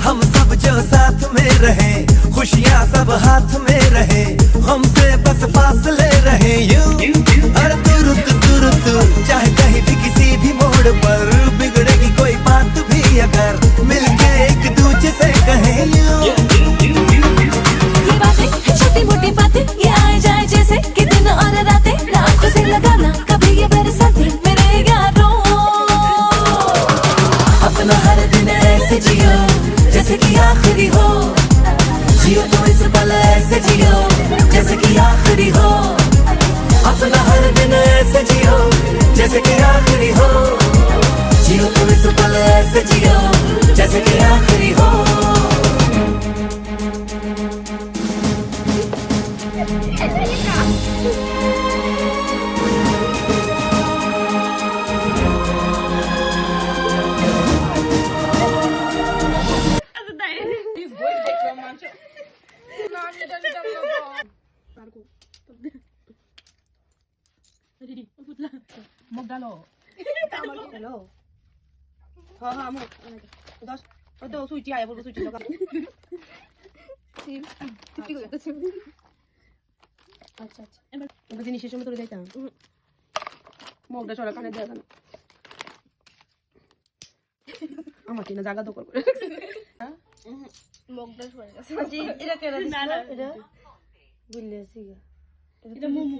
हम सब जो साथ में रहे, खुशियाँ सब हाथ में रहे, हमसे बस फासले रहे यूं। और दूर चाहे कहीं भी किसी भी मोड़ पर बिगड़ेगी कोई बात भी अगर मिलके एक दूजे से कहे यूं। ये बातें छोटी मोटी बातें ये आए जाए जैसे कि दिन और रातें, ना आंखों से लगाना कभी ये बरसाते मेरे यारों। अपना हर दिन ऐसे जियो जैसे कि आखिरी हो, जियो तो इस पल ऐसे जियो जैसे कि आखिरी हो। अपना हर दिन ऐसे जियो जैसे कि आखिरी हो, जियो तो इस पल ऐसे जियो जैसे कि आखिरी हो। মুখ ডালো হ্যালো হ্যাঁ হ্যাঁ মুখ 10 ওই তো সুইটি আয় বলবো সুইটি লাগা আচ্ছা আচ্ছা এবার জিনিস শেষ মতো যাইতাম মুখটা সরা কানে দেয়া না আমার কিনা জায়গা দখল করে হ্যাঁ মুখটা সরে গেছে আজি এটা কেন দিছ এটা বুঝলেছি এটা মোমো